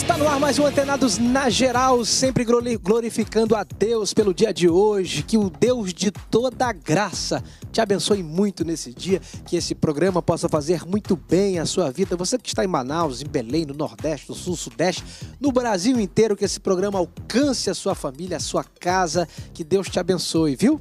Está no ar mais um Antenados na Geral, sempre glorificando a Deus pelo dia de hoje. Que o Deus de toda graça te abençoe muito nesse dia, que esse programa possa fazer muito bem a sua vida. Você que está em Manaus, em Belém, no Nordeste, no Sul, Sudeste, no Brasil inteiro, que esse programa alcance a sua família, a sua casa, que Deus te abençoe, viu?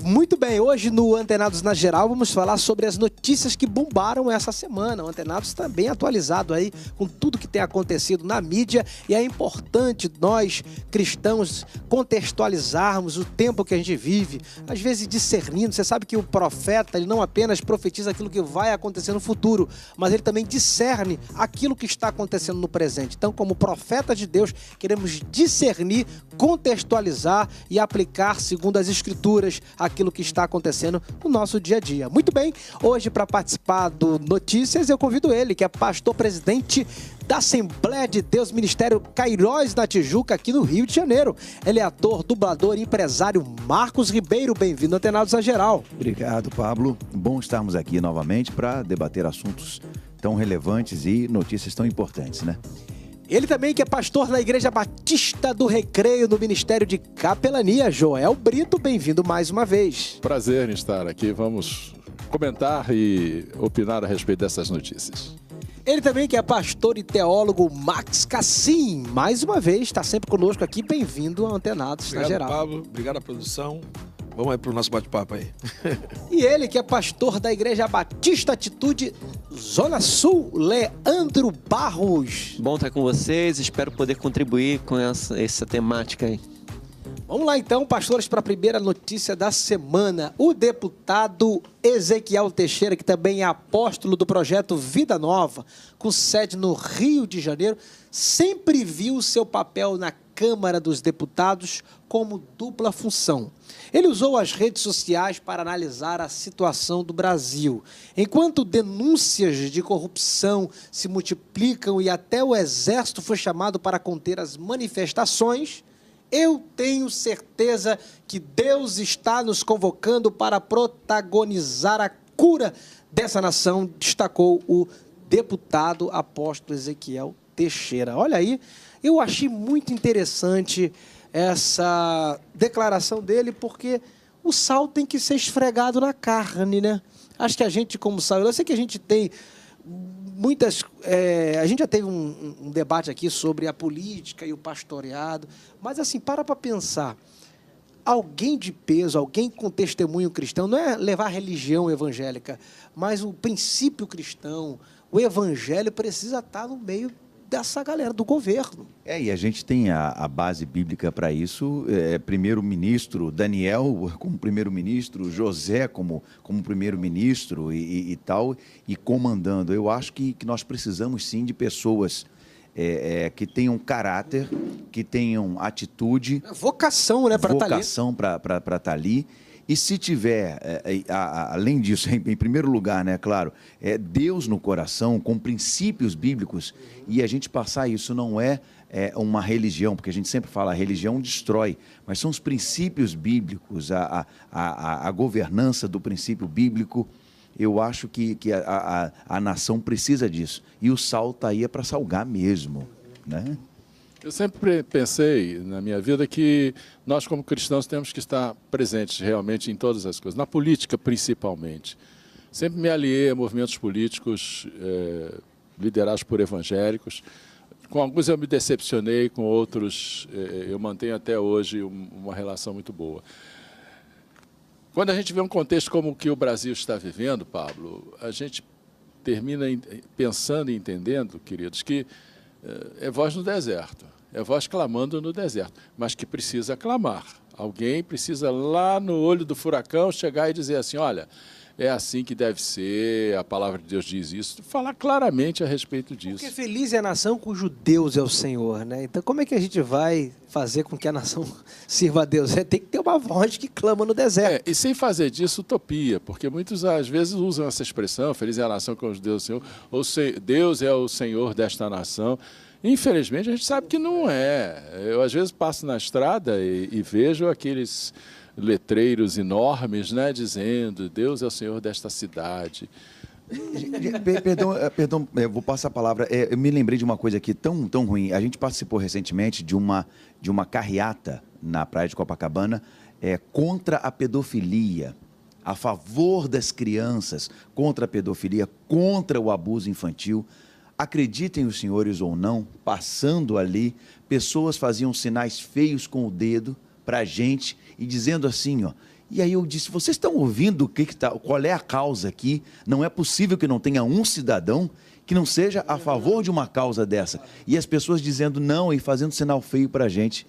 Muito bem, hoje no Antenados na Geral vamos falar sobre as notícias que bombaram essa semana. O Antenados está bem atualizado aí com tudo que tem acontecido na mídia e é importante nós, cristãos, contextualizarmos o tempo que a gente vive, às vezes discernindo. Você sabe que o profeta, ele não apenas profetiza aquilo que vai acontecer no futuro, mas ele também discerne aquilo que está acontecendo no presente. Então, como profeta de Deus, queremos discernir, contextualizar e aplicar, segundo as Escrituras, aquilo que está acontecendo no nosso dia a dia. Muito bem, hoje para participar do Notícias, eu convido ele, que é pastor-presidente da Assembleia de Deus, Ministério Cairóis na Tijuca, aqui no Rio de Janeiro. Ele é ator, dublador e empresário Marcos Ribeiro. Bem-vindo ao Antenados na Geral. Obrigado, Pablo. Bom estarmos aqui novamente para debater assuntos tão relevantes e notícias tão importantes, né? Ele também que é pastor na Igreja Batista do Recreio, no Ministério de Capelania, Joel Brito. Bem-vindo mais uma vez. Prazer em estar aqui. Vamos comentar e opinar a respeito dessas notícias. Ele também que é pastor e teólogo Max Cassim, mais uma vez, está sempre conosco aqui. Bem-vindo ao Antenados na Geral. Obrigado, Pablo. Obrigado à produção. Vamos aí para o nosso bate-papo aí. E ele que é pastor da Igreja Batista Atitude Zona Sul, Leandro Barros. Bom estar com vocês, espero poder contribuir com essa temática aí. Vamos lá então, pastores, para a primeira notícia da semana. O deputado Ezequiel Teixeira, que também é apóstolo do projeto Vida Nova, com sede no Rio de Janeiro, sempre viu seu papel na Câmara dos Deputados como dupla função. Ele usou as redes sociais para analisar a situação do Brasil. Enquanto denúncias de corrupção se multiplicam e até o Exército foi chamado para conter as manifestações, eu tenho certeza que Deus está nos convocando para protagonizar a cura dessa nação, destacou o deputado apóstolo Ezequiel Teixeira. Olha aí, eu achei muito interessante essa declaração dele, porque o sal tem que ser esfregado na carne, né? Acho que a gente, como sal, eu sei que a gente tem muitas... a gente já teve um debate aqui sobre a política e o pastoreado, mas assim, para pensar, alguém de peso, alguém com testemunho cristão, não é levar a religião evangélica, mas o princípio cristão, o evangelho precisa estar no meio dessa galera do governo. E a gente tem a base bíblica para isso, primeiro-ministro Daniel como primeiro-ministro, José como primeiro-ministro e tal, e comandando. Eu acho que nós precisamos sim de pessoas que tenham caráter, que tenham atitude. Vocação, né, para estar ali. Vocação para estar ali. E se tiver, além disso, em primeiro lugar, né, claro, Deus no coração, com princípios bíblicos, e a gente passar isso não é uma religião, porque a gente sempre fala, a religião destrói, mas são os princípios bíblicos, a governança do princípio bíblico. Eu acho que a nação precisa disso. E o sal está aí para salgar mesmo, né? Eu sempre pensei na minha vida que nós, como cristãos, temos que estar presentes realmente em todas as coisas, na política principalmente. Sempre me aliei a movimentos políticos liderados por evangélicos. Com alguns eu me decepcionei, com outros eu mantenho até hoje uma relação muito boa. Quando a gente vê um contexto como o que o Brasil está vivendo, Pablo, a gente termina pensando e entendendo, queridos, que é voz no deserto, é voz clamando no deserto, mas que precisa clamar. Alguém precisa lá no olho do furacão chegar e dizer assim, olha, é assim que deve ser, a palavra de Deus diz isso, falar claramente a respeito disso. Porque feliz é a nação cujo Deus é o Senhor, né? Então como é que a gente vai fazer com que a nação sirva a Deus? Tem que ter uma voz que clama no deserto. E sem fazer disso utopia, porque muitos às vezes usam essa expressão, feliz é a nação cujo Deus é o Senhor, ou Deus é o Senhor desta nação. Infelizmente a gente sabe que não é. Eu às vezes passo na estrada e vejo aqueles letreiros enormes, né, dizendo Deus é o Senhor desta cidade. Perdão, eu vou passar a palavra. Eu me lembrei de uma coisa aqui tão ruim. A gente participou recentemente de uma carreata na praia de Copacabana contra a pedofilia, a favor das crianças, contra a pedofilia, contra o abuso infantil. Acreditem os senhores ou não, passando ali, pessoas faziam sinais feios com o dedo para a gente e dizendo assim, ó. E aí eu disse, vocês estão ouvindo qual é a causa aqui? Não é possível que não tenha um cidadão que não seja a favor de uma causa dessa. E as pessoas dizendo não e fazendo sinal feio para a gente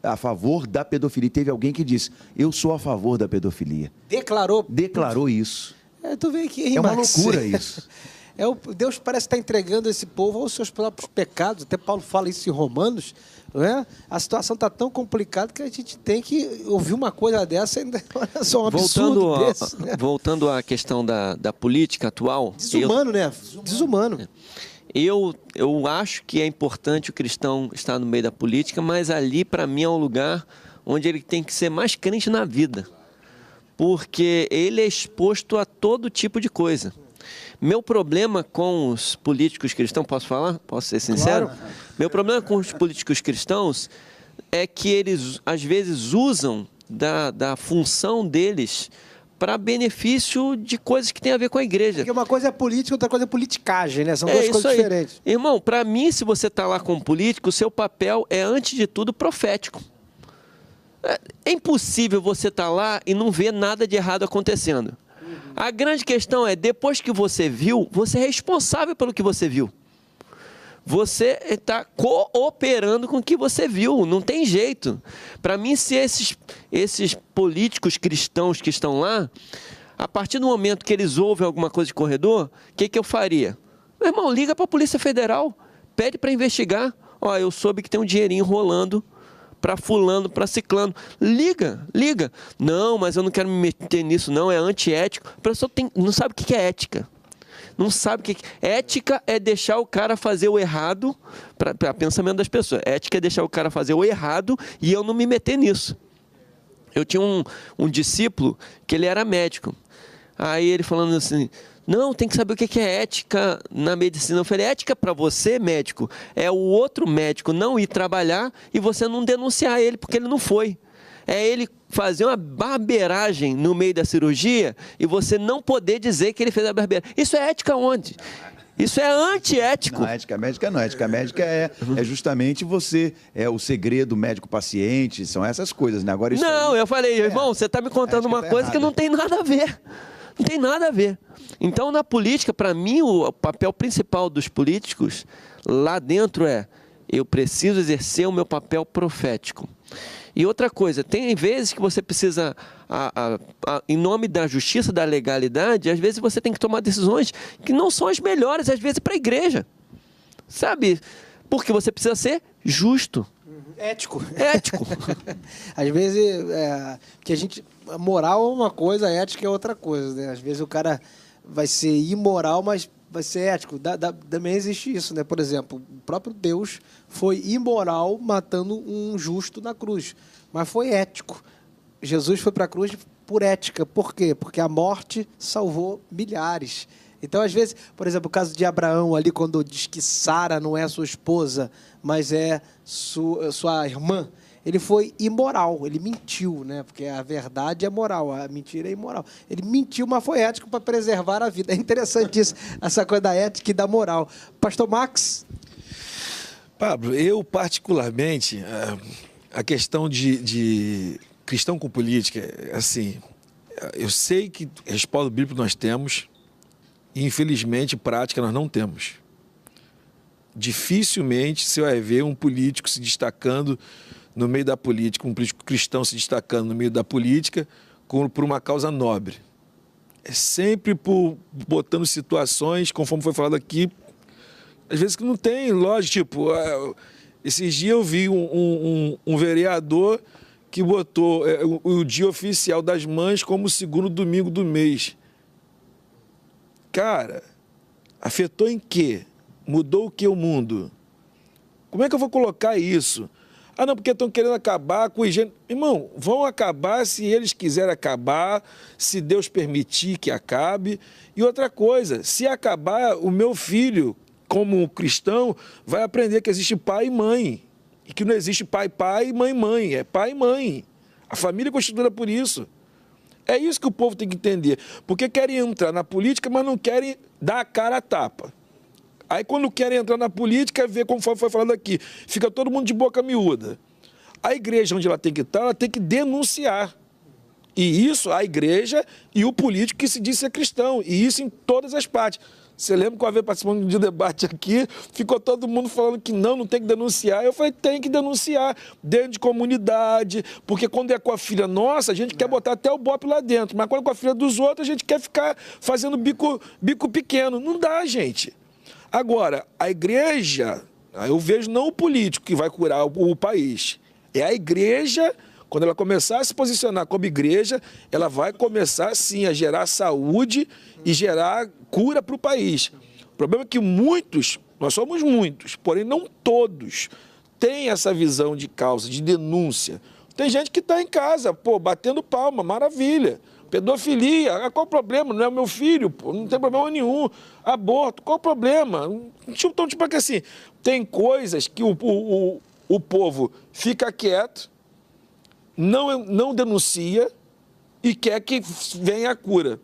a favor da pedofilia. Teve alguém que disse, eu sou a favor da pedofilia. Declarou isso. Tu vê aqui, é uma Max? loucura isso. Deus parece estar entregando esse povo aos seus próprios pecados. Até Paulo fala isso em Romanos. Não é? A situação está tão complicada que a gente tem que ouvir uma coisa dessa. Olha só, um absurdo desse, né? Voltando à questão da política atual... Desumano, né? Desumano. Eu acho que é importante o cristão estar no meio da política, mas ali, para mim, é um lugar onde ele tem que ser mais crente na vida. Porque ele é exposto a todo tipo de coisa. Meu problema com os políticos cristãos, posso falar? Posso ser sincero? Claro. Meu problema com os políticos cristãos é que eles, às vezes, usam da função deles para benefício de coisas que têm a ver com a igreja. Porque uma coisa é política, outra coisa é politicagem, né? São duas coisas diferentes. Irmão, para mim, se você está lá como político, o seu papel é, antes de tudo, profético. É impossível você estar lá e não ver nada de errado acontecendo. A grande questão é, depois que você viu, você é responsável pelo que você viu. Você está cooperando com o que você viu, não tem jeito. Para mim, se esses políticos cristãos que estão lá, a partir do momento que eles ouvem alguma coisa de corredor, o que eu faria? Meu irmão, liga para a Polícia Federal, pede para investigar. Ó, eu soube que tem um dinheirinho rolando para fulano, para ciclano. Liga. Não, mas eu não quero me meter nisso, não, é antiético. A pessoa não sabe o que é ética. Não sabe o que é. Ética é deixar o cara fazer o errado, para pensamento das pessoas. Ética é deixar o cara fazer o errado e eu não me meter nisso. Eu tinha um discípulo que ele era médico. Aí ele falando assim, não, tem que saber o que é ética na medicina. Eu falei, ética para você, médico, é o outro médico não ir trabalhar e você não denunciar ele porque ele não foi. É ele fazer uma barbeiragem no meio da cirurgia e você não poder dizer que ele fez a barbeiragem. Isso é ética onde? Isso é antiético. Não, ética médica não. Ética médica é justamente você, o segredo médico-paciente, são essas coisas, né? Agora, isso não, aí, eu falei, irmão, você está me contando uma coisa errada. Que não tem nada a ver. Não tem nada a ver. Então, na política, para mim, o papel principal dos políticos lá dentro eu preciso exercer o meu papel profético. E outra coisa, tem vezes que você precisa, em nome da justiça, da legalidade, às vezes você tem que tomar decisões que não são as melhores, às vezes, para a igreja. Sabe? Porque você precisa ser justo. Ético. Às vezes, que a moral é uma coisa, a ética é outra coisa, né? Às vezes o cara vai ser imoral, mas vai ser ético. Também existe isso, né? Por exemplo, o próprio Deus foi imoral matando um justo na cruz, mas foi ético. Jesus foi para a cruz por ética. Por quê? Porque a morte salvou milhares. Então, às vezes, por exemplo, o caso de Abraão ali, quando diz que Sara não é sua esposa, mas é sua irmã, ele foi imoral, ele mentiu, né? Porque a verdade é moral, a mentira é imoral. Ele mentiu, mas foi ético para preservar a vida. É interessante isso, essa coisa da ética e da moral. Pastor Max? Pablo, eu particularmente, a questão de cristão com política, assim, eu sei que respaldo bíblico nós temos, e infelizmente prática nós não temos. Dificilmente você vai ver um político se destacando no meio da política, um político cristão se destacando no meio da política por uma causa nobre. É sempre botando situações, conforme foi falado aqui, às vezes que não tem lógica. Tipo, esses dias eu vi um vereador que botou o dia oficial das mães como o segundo domingo do mês. Cara, afetou em quê? Mudou o que o mundo? Como é que eu vou colocar isso? Ah, não, porque estão querendo acabar com o higiene. Irmão, vão acabar se eles quiserem acabar, se Deus permitir que acabe. E outra coisa, se acabar, o meu filho, como cristão, vai aprender que existe pai e mãe. E que não existe pai e mãe. É pai e mãe. A família é constituída por isso. É isso que o povo tem que entender. Porque querem entrar na política, mas não querem dar a cara a tapa. Aí quando querem entrar na política, vê como foi falado aqui, fica todo mundo de boca miúda. A igreja onde ela tem que estar, ela tem que denunciar. E isso, a igreja e o político que se diz ser cristão. E isso em todas as partes. Você lembra que uma vez participando de debate aqui, ficou todo mundo falando que não tem que denunciar. Eu falei, tem que denunciar dentro de comunidade, porque quando é com a filha nossa, a gente quer botar até o bope lá dentro, mas quando é com a filha dos outros, a gente quer ficar fazendo bico pequeno. Não dá, gente. Agora, a igreja, eu vejo não o político que vai curar o país, é a igreja. Quando ela começar a se posicionar como igreja, ela vai começar, sim, a gerar saúde e gerar cura para o país. O problema é que muitos, nós somos muitos, porém não todos, têm essa visão de causa, de denúncia. Tem gente que está em casa, batendo palma, maravilha. Pedofilia, qual o problema? Não é o meu filho, não tem problema nenhum. Aborto, qual o problema? Então, tipo assim, tem coisas que o povo fica quieto, não denuncia e quer que venha a cura.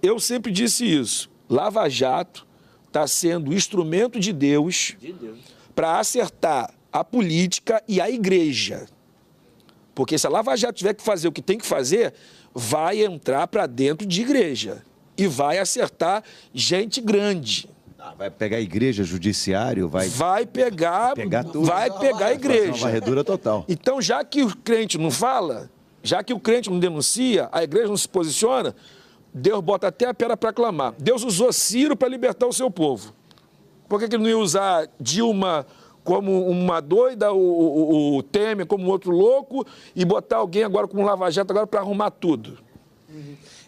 Eu sempre disse isso. Lava Jato está sendo instrumento de Deus para acertar a política e a igreja. Porque se a Lava Jato tiver que fazer o que tem que fazer, vai entrar para dentro de igreja e vai acertar gente grande. Vai pegar a igreja, judiciário, vai pegar tudo. Vai pegar a igreja. Uma varredura total. Então, já que o crente não fala, já que o crente não denuncia, a igreja não se posiciona, Deus bota até a pedra para clamar. Deus usou Ciro para libertar o seu povo. Por que ele não ia usar Dilma como uma doida, o Temer como outro louco, e botar alguém agora como um lava-jato agora para arrumar tudo?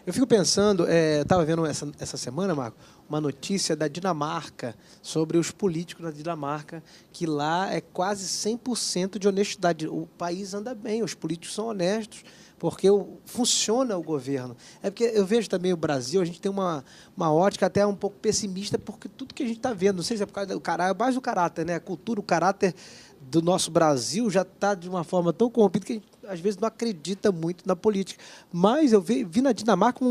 Eu fico pensando, estava vendo essa semana, Marco, uma notícia da Dinamarca sobre os políticos da Dinamarca, que lá é quase 100% de honestidade. O país anda bem, os políticos são honestos, porque funciona o governo. É porque eu vejo também o Brasil, a gente tem uma ótica até um pouco pessimista, porque tudo que a gente está vendo, não sei se é por causa do caráter, mais do caráter, né? A cultura, o caráter do nosso Brasil já está de uma forma tão corrompida que a gente, às vezes, não acredita muito na política. Mas eu vi na Dinamarca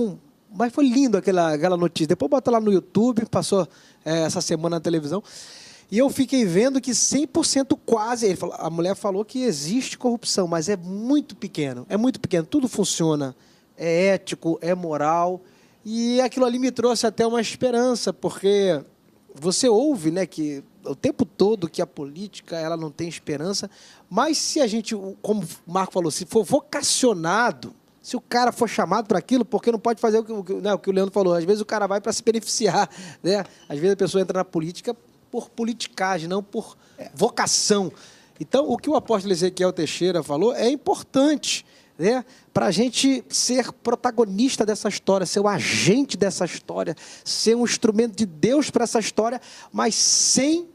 mas foi lindo aquela notícia. Depois bota lá no YouTube, passou essa semana na televisão. E eu fiquei vendo que 100% quase, a mulher falou que existe corrupção, mas é muito pequeno, tudo funciona, é ético, é moral, e aquilo ali me trouxe até uma esperança, porque você ouve, né, que o tempo todo que a política ela não tem esperança, mas se a gente, como o Marco falou, se for vocacionado, se o cara for chamado para aquilo, porque não pode fazer o que o Leandro falou, às vezes o cara vai para se beneficiar, né? Às vezes a pessoa entra na política por politicagem, não por vocação. Então, o que o apóstolo Ezequiel Teixeira falou é importante, né, para a gente ser protagonista dessa história, ser o agente dessa história, ser um instrumento de Deus para essa história, mas sem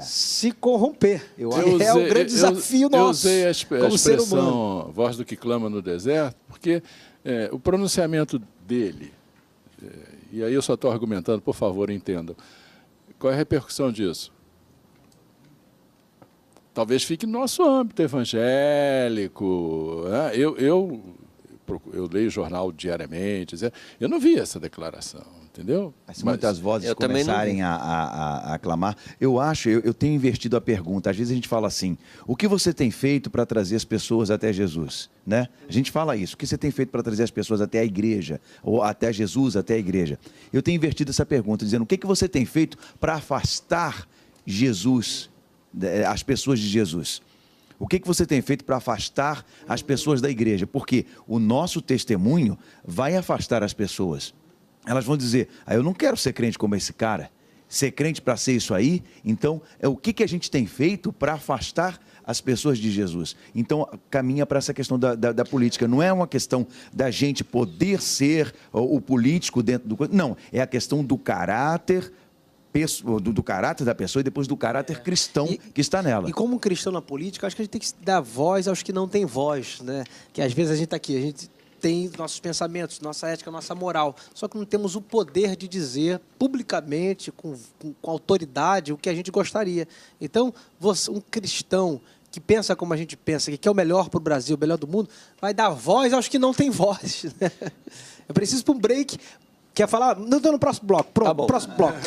se corromper. É o grande desafio nosso. Eu usei a como ser humano. expressão voz do que clama no deserto, porque o pronunciamento dele, e aí eu só estou argumentando, por favor, entendam, qual é a repercussão disso? Talvez fique no nosso âmbito evangélico. Né? Eu leio jornal diariamente, eu não vi essa declaração, entendeu? Mas muitas vozes começarem a clamar. Eu tenho invertido a pergunta. Às vezes a gente fala assim, o que você tem feito para trazer as pessoas até Jesus? Né? A gente fala isso, o que você tem feito para trazer as pessoas até a igreja? Ou até Jesus, até a igreja? Eu tenho invertido essa pergunta, dizendo, o que você tem feito para afastar Jesus, as pessoas de Jesus? O que você tem feito para afastar as pessoas da igreja? Porque o nosso testemunho vai afastar as pessoas. Elas vão dizer, eu não quero ser crente como esse cara. Ser crente para ser isso aí, então, o que a gente tem feito para afastar as pessoas de Jesus? Então, caminha para essa questão da política. Não é uma questão da gente poder ser o político dentro do... Não, é a questão do caráter do caráter da pessoa e depois do caráter cristão que está nela. E como um cristão na política, acho que a gente tem que dar voz aos que não têm voz, né? Que às vezes a gente está aqui, a gente tem nossos pensamentos, nossa ética, nossa moral, só que não temos o poder de dizer publicamente, com autoridade, o que a gente gostaria. Então, um cristão que pensa como a gente pensa, que quer o melhor para o Brasil, o melhor do mundo, vai dar voz aos que não têm voz. Né? Eu preciso para um break. Quer falar? Não, estou no próximo bloco. Pronto, Tá próximo bloco.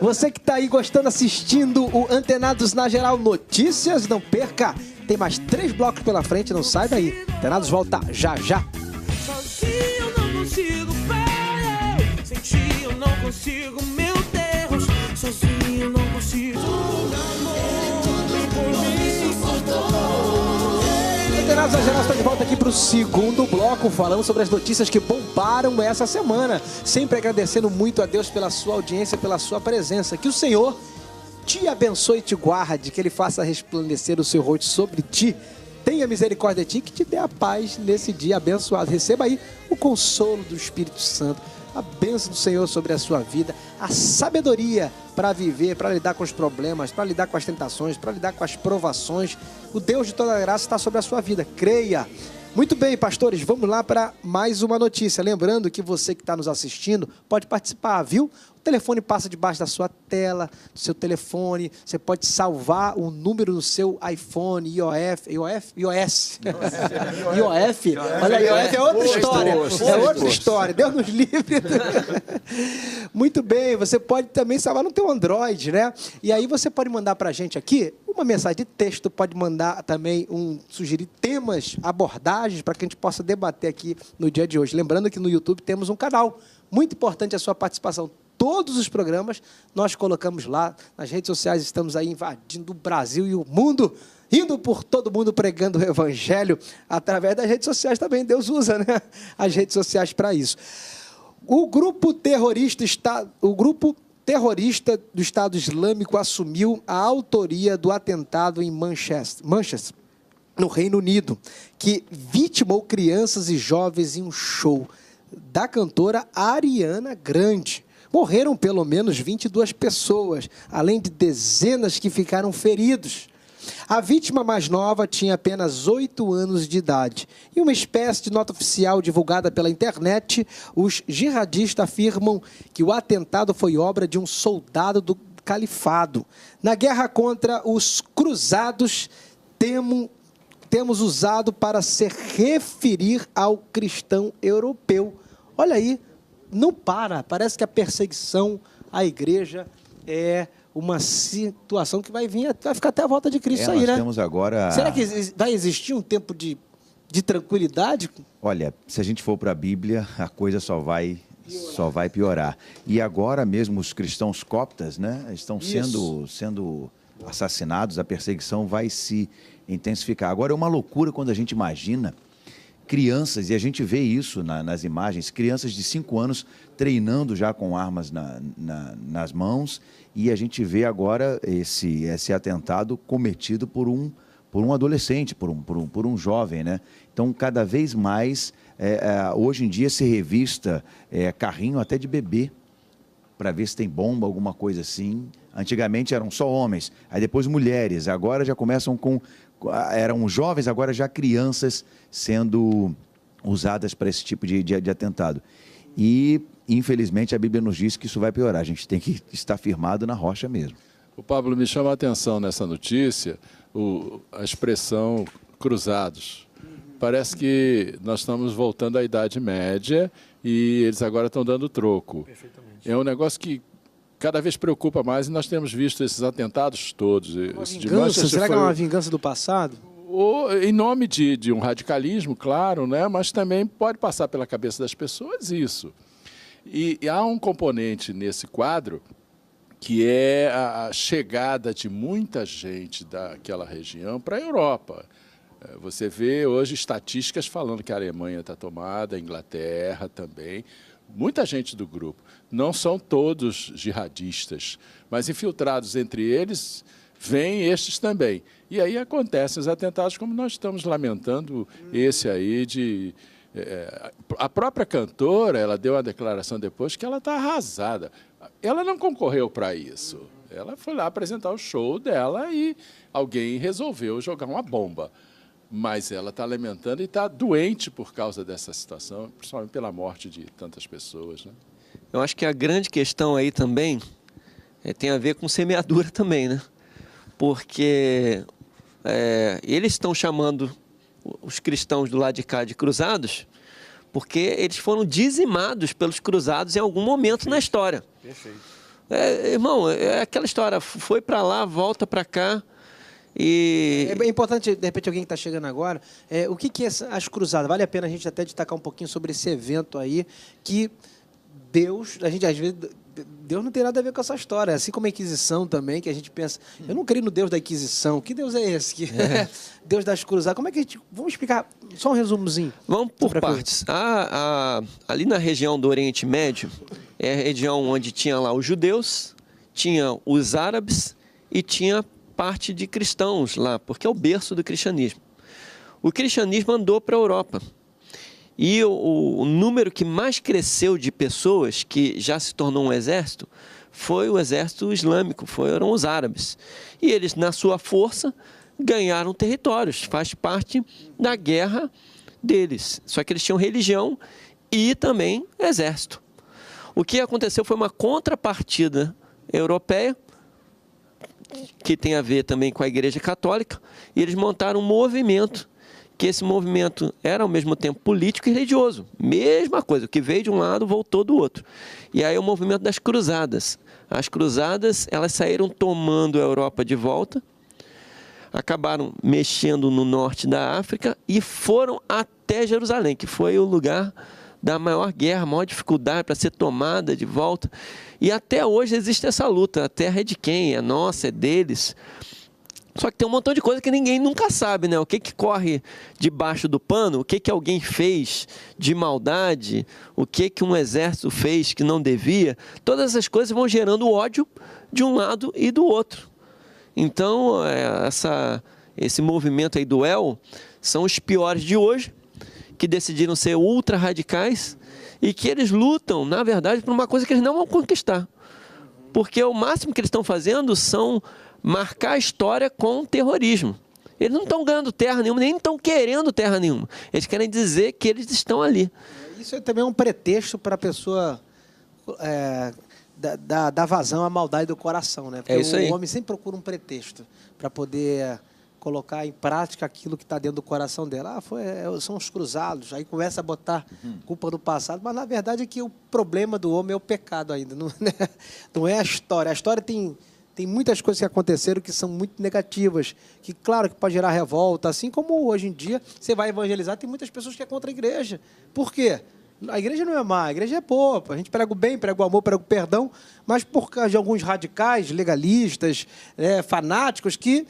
Você que está aí gostando, assistindo o Antenados na Geral Notícias, não perca. Tem mais 3 blocos pela frente, não sai daí. Antenados volta já, já. Sozinho eu não consigo, pai. Sem ti eu não consigo, meu Deus. Sozinho eu não consigo. Antenados na Geral está de volta aqui para o segundo bloco, falando sobre as notícias que bombaram essa semana. Sempre agradecendo muito a Deus pela sua audiência, pela sua presença. Que o Senhor te abençoe e te guarde, que Ele faça resplandecer o seu rosto sobre ti. Tenha misericórdia de ti, que te dê a paz nesse dia abençoado. Receba aí o consolo do Espírito Santo, a bênção do Senhor sobre a sua vida, a sabedoria para viver, para lidar com os problemas, para lidar com as tentações, para lidar com as provações. O Deus de toda graça está sobre a sua vida. Creia. Muito bem, pastores, vamos lá para mais uma notícia. Lembrando que você que está nos assistindo pode participar, viu? O telefone passa debaixo da sua tela, do seu telefone. Você pode salvar o número no seu iPhone, iOS. Olha, iOS é outra história. É outra história. Deus nos livre. Muito bem, você pode também salvar no teu Android, né? E aí você pode mandar para a gente aqui uma mensagem de texto, pode mandar também sugerir temas, abordagens para que a gente possa debater aqui no dia de hoje. Lembrando que no YouTube temos um canal. Muito importante a sua participação. Todos os programas nós colocamos lá nas redes sociais, estamos aí invadindo o Brasil e o mundo, indo por todo mundo pregando o Evangelho através das redes sociais também. Deus usa, né, as redes sociais para isso. O grupo terrorista do Estado Islâmico assumiu a autoria do atentado em Manchester, no Reino Unido, que vitimou crianças e jovens em um show da cantora Ariana Grande. Morreram pelo menos 22 pessoas, além de dezenas que ficaram feridos. A vítima mais nova tinha apenas 8 anos de idade. Em uma espécie de nota oficial divulgada pela internet, os jihadistas afirmam que o atentado foi obra de um soldado do califado. Na guerra contra os cruzados, temos usado para se referir ao cristão europeu. Olha aí, não para. Parece que a perseguição à igreja é uma situação que vai ficar até a volta de Cristo aí, nós né? Temos agora... Será que vai existir um tempo de tranquilidade? Olha, se a gente for para a Bíblia, a coisa só vai piorar. E agora mesmo os cristãos coptas, né, estão sendo assassinados, a perseguição vai se intensificar. Agora é uma loucura quando a gente imagina crianças, e a gente vê isso nas imagens, crianças de 5 anos treinando já com armas nas mãos, e a gente vê agora esse atentado cometido por um adolescente, por um jovem, né? Então, cada vez mais, hoje em dia se revista carrinho até de bebê, para ver se tem bomba, alguma coisa assim. Antigamente eram só homens, aí depois mulheres, agora já começam eram jovens, agora já crianças sendo usadas para esse tipo de atentado. E, infelizmente, a Bíblia nos diz que isso vai piorar. A gente tem que estar firmado na rocha mesmo. O Pablo, me chama a atenção nessa notícia a expressão cruzados. Parece que nós estamos voltando à Idade Média e eles agora estão dando troco. É um negócio que cada vez preocupa mais, e nós temos visto esses atentados todos. Será que é uma vingança do passado? Em nome de um radicalismo, claro, né? Mas também pode passar pela cabeça das pessoas isso. E há um componente nesse quadro que é a chegada de muita gente daquela região para a Europa. Você vê hoje estatísticas falando que a Alemanha está tomada, a Inglaterra também. Muita gente do grupo. Não são todos jihadistas, mas infiltrados entre eles, vêm estes também. E aí acontecem os atentados, como nós estamos lamentando esse aí a própria cantora, ela deu uma declaração depois que ela está arrasada. Ela não concorreu para isso. Ela foi lá apresentar o show dela e alguém resolveu jogar uma bomba. Mas ela está lamentando e está doente por causa dessa situação, principalmente pela morte de tantas pessoas, né? Eu acho que a grande questão aí também tem a ver com semeadura também, né? Porque eles estão chamando os cristãos do lado de cá de cruzados, porque eles foram dizimados pelos cruzados em algum momento na história. Perfeito. Irmão, é aquela história, foi para lá, volta para cá. E... É importante, de repente, alguém que está chegando agora, o que é as cruzadas? Vale a pena a gente até destacar um pouquinho sobre esse evento aí, que Deus, a gente às vezes, Deus não tem nada a ver com essa história, assim como a Inquisição também, que a gente pensa, eu não creio no Deus da Inquisição, que Deus é esse? Deus das cruzadas, como é que a gente, vamos explicar, só um resumozinho. Vamos por partes. Ali na região do Oriente Médio, é a região onde tinha lá os judeus, tinha os árabes e tinha parte de cristãos lá, porque é o berço do cristianismo. O cristianismo andou para a Europa. E o número que mais cresceu de pessoas que já se tornou um exército foi o exército islâmico, foram os árabes. E eles, na sua força, ganharam territórios, faz parte da guerra deles. Só que eles tinham religião e também exército. O que aconteceu foi uma contrapartida europeia, que tem a ver também com a Igreja Católica, e eles montaram um movimento, que esse movimento era ao mesmo tempo político e religioso. Mesma coisa, o que veio de um lado voltou do outro. E aí o movimento das cruzadas. As cruzadas, elas saíram tomando a Europa de volta, acabaram mexendo no norte da África e foram até Jerusalém, que foi o lugar da maior guerra, a maior dificuldade para ser tomada de volta. E até hoje existe essa luta. A terra é de quem? É nossa, é deles. Só que tem um montão de coisa que ninguém nunca sabe, né? O que corre debaixo do pano, o que alguém fez de maldade, o que um exército fez que não devia. Todas essas coisas vão gerando ódio de um lado e do outro. Então, esse movimento aí do El são os piores de hoje, que decidiram ser ultra radicais e que eles lutam, na verdade, por uma coisa que eles não vão conquistar. Porque o máximo que eles estão fazendo são marcar a história com terrorismo. Eles não estão ganhando terra nenhuma, nem estão querendo terra nenhuma. Eles querem dizer que eles estão ali. Isso também é um pretexto para a pessoa dar vazão à maldade do coração, né? Porque isso aí. O homem sempre procura um pretexto para poder colocar em prática aquilo que está dentro do coração dela. São os cruzados, aí começa a botar culpa no passado, mas na verdade é que o problema do homem é o pecado ainda, não é a história. A história tem muitas coisas que aconteceram que são muito negativas, que claro que pode gerar revolta, assim como hoje em dia você vai evangelizar, tem muitas pessoas que é contra a igreja. Por quê? A igreja não é má, a igreja é boa, a gente prega o bem, prega o amor, prega o perdão, mas por causa de alguns radicais, legalistas, fanáticos que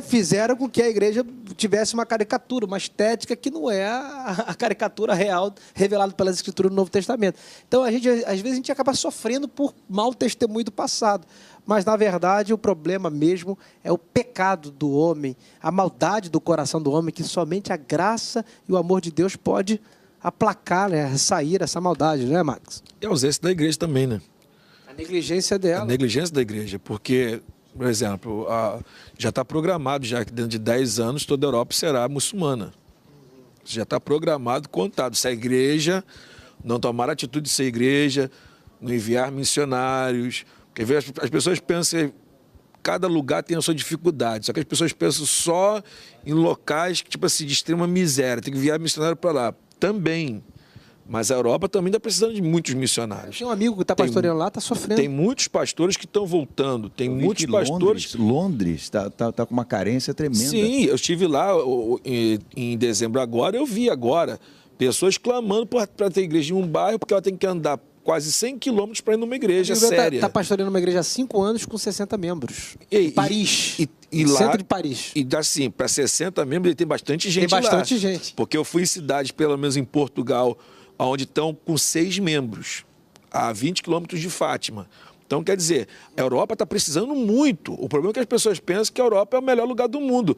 fizeram com que a igreja tivesse uma caricatura, uma estética que não é a caricatura real revelada pelas Escrituras do Novo Testamento. Então, às vezes, a gente acaba sofrendo por mau testemunho do passado. Mas, na verdade, o problema mesmo é o pecado do homem, a maldade do coração do homem, que somente a graça e o amor de Deus pode aplacar, né, sair essa maldade, né, Max? E a ausência da igreja também, né? A negligência dela. A negligência da igreja, porque... Por exemplo, já está programado já que dentro de 10 anos toda a Europa será muçulmana. Já está programado, contado. Se a igreja não tomar a atitude de ser igreja, não enviar missionários. Porque as pessoas pensam que cada lugar tem a sua dificuldade. Só que as pessoas pensam só em locais tipo assim, de extrema miséria. Tem que enviar missionário para lá. Também. Mas a Europa também está precisando de muitos missionários. Tem um amigo que está pastoreando lá, está sofrendo. Tem muitos pastores que estão voltando. Tem muitos pastores. Londres está com uma carência tremenda. Sim, eu estive lá em dezembro agora, eu vi agora pessoas clamando para ter igreja em um bairro, porque ela tem que andar quase 100 quilômetros para ir numa igreja séria. Está pastoreando uma igreja há 5 anos com 60 membros. Em Paris. E lá, centro de Paris. E assim, para 60 membros, ele tem bastante gente lá. Tem bastante gente. Porque eu fui em cidades, pelo menos em Portugal, onde estão com 6 membros, a 20 quilômetros de Fátima. Então, quer dizer, a Europa está precisando muito. O problema é que as pessoas pensam que a Europa é o melhor lugar do mundo.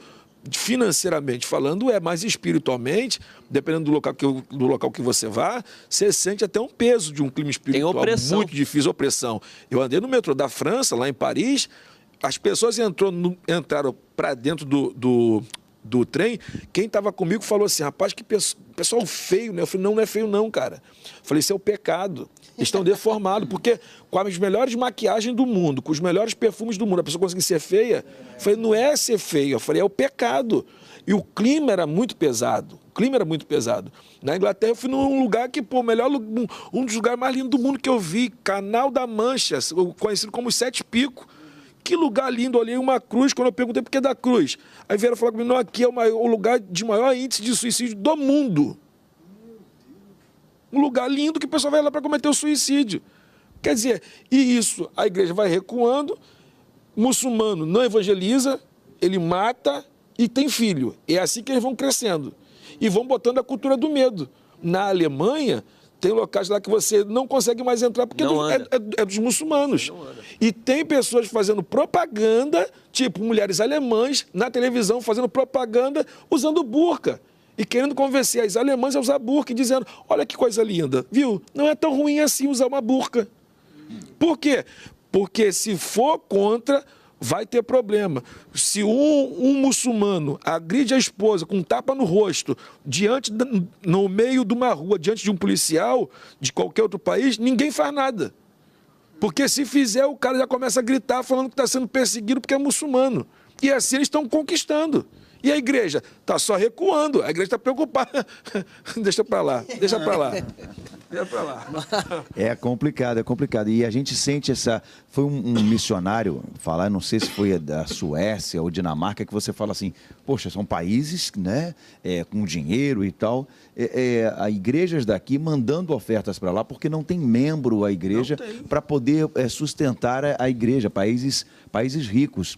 financeiramente falando, mas espiritualmente, dependendo do local que você vá, você sente até um peso de um clima espiritual muito difícil, opressão. Eu andei no metrô da França, lá em Paris, as pessoas entraram para dentro do trem, quem estava comigo falou assim, rapaz, que pessoal feio, né? Eu falei, não é feio não, cara. Eu falei, isso é o pecado. Eles estão deformados, porque com as melhores maquiagens do mundo, com os melhores perfumes do mundo, a pessoa conseguir ser feia, eu falei, não é ser feio, eu falei, é o pecado. E o clima era muito pesado, Na Inglaterra eu fui num lugar que, pô, um dos lugares mais lindos do mundo que eu vi, Canal da Mancha, conhecido como os Sete Picos. Que lugar lindo, olhei uma cruz, quando eu perguntei por que da cruz. Aí vieram falar comigo, não, aqui é o lugar de maior índice de suicídio do mundo. Um lugar lindo que o pessoal vai lá para cometer o suicídio. Quer dizer, e isso, a igreja vai recuando, muçulmano não evangeliza, ele mata e tem filho. É assim que eles vão crescendo. E vão botando a cultura do medo. Na Alemanha, tem locais lá que você não consegue mais entrar porque é dos muçulmanos. E tem pessoas fazendo propaganda, tipo mulheres alemãs, na televisão fazendo propaganda usando burca. E querendo convencer as alemãs a usar burca e dizendo, olha que coisa linda, viu? Não é tão ruim assim usar uma burca. Por quê? Porque se for contra, vai ter problema. Se um muçulmano agride a esposa com um tapa no rosto, no meio de uma rua, diante de um policial de qualquer outro país, ninguém faz nada. Porque se fizer, o cara já começa a gritar falando que está sendo perseguido porque é muçulmano. E assim eles estão conquistando. E a igreja está só recuando, a igreja está preocupada. Deixa para lá. É complicado. E a gente sente Foi um missionário falar, não sei se foi da Suécia ou Dinamarca, que você fala assim, poxa, são países, né, com dinheiro e tal, a igrejas daqui mandando ofertas para lá, porque não tem membro a igreja para poder sustentar a igreja, países ricos.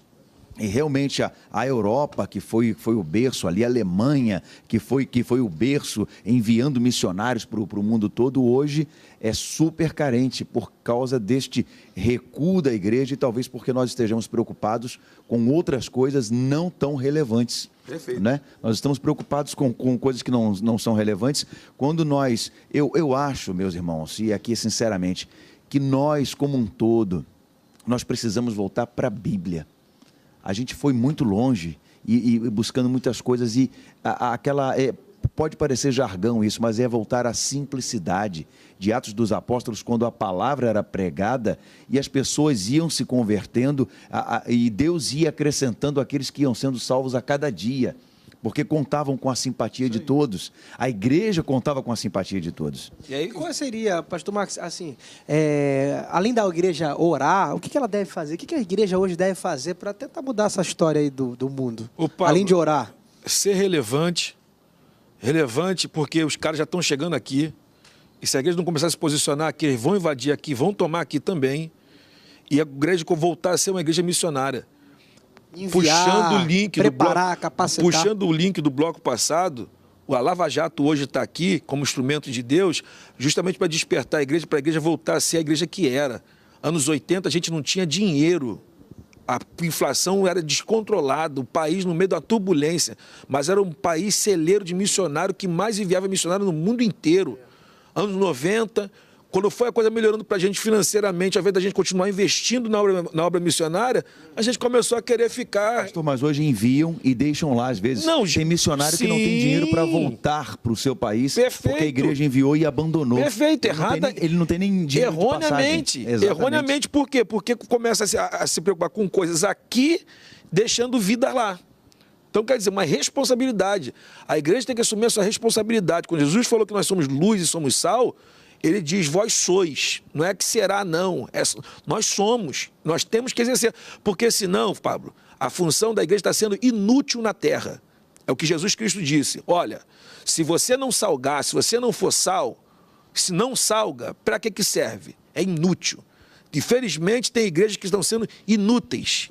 E realmente a Europa, que foi o berço ali, a Alemanha, que foi o berço enviando missionários para o mundo todo, hoje é super carente por causa deste recuo da igreja e talvez porque nós estejamos preocupados com outras coisas não tão relevantes. Perfeito. Né? Nós estamos preocupados com coisas que não são relevantes, quando eu acho, meus irmãos, e aqui sinceramente, que nós como um todo, nós precisamos voltar para a Bíblia. A gente foi muito longe e buscando muitas coisas e pode parecer jargão isso, mas é voltar à simplicidade de Atos dos Apóstolos, quando a palavra era pregada e as pessoas iam se convertendo e Deus ia acrescentando aqueles que iam sendo salvos a cada dia, porque contavam com a simpatia de todos. A igreja contava com a simpatia de todos. E aí, qual seria, pastor Max, assim, além da igreja orar, o que ela deve fazer? O que a igreja hoje deve fazer para tentar mudar essa história aí do mundo? Pablo, além de orar. Ser relevante porque os caras já estão chegando aqui, e se a igreja não começar a se posicionar aqui, eles vão invadir aqui, vão tomar aqui também, e a igreja voltar a ser uma igreja missionária. Enviar, puxando o link preparar, capacitar. Puxando o link do bloco passado, a Lava Jato hoje está aqui como instrumento de Deus, justamente para despertar a igreja, para a igreja voltar a ser a igreja que era. Anos 80 a gente não tinha dinheiro, a inflação era descontrolada, o país no meio da turbulência, mas era um país celeiro de missionário que mais enviava missionário no mundo inteiro. Anos 90... Quando foi a coisa melhorando para a gente financeiramente, ao invés da gente continuar investindo na obra missionária, a gente começou a querer ficar... Pastor, mas hoje enviam e deixam lá, às vezes. Tem missionário que não tem dinheiro para voltar para o seu país, porque a igreja enviou e abandonou. Perfeito, ele não tem nem dinheiro de passagem. Erroneamente, por quê? Porque começa a se preocupar com coisas aqui, deixando vida lá. Então, quer dizer, uma responsabilidade. A igreja tem que assumir a sua responsabilidade. Quando Jesus falou que nós somos luz e somos sal... Ele diz, vós sois, não é que será não, nós somos, nós temos que exercer, porque senão, Pablo, a função da igreja está sendo inútil na terra. É o que Jesus Cristo disse, olha, se você não salgar, se você não for sal, se não salga, para que serve? É inútil. Infelizmente tem igrejas que estão sendo inúteis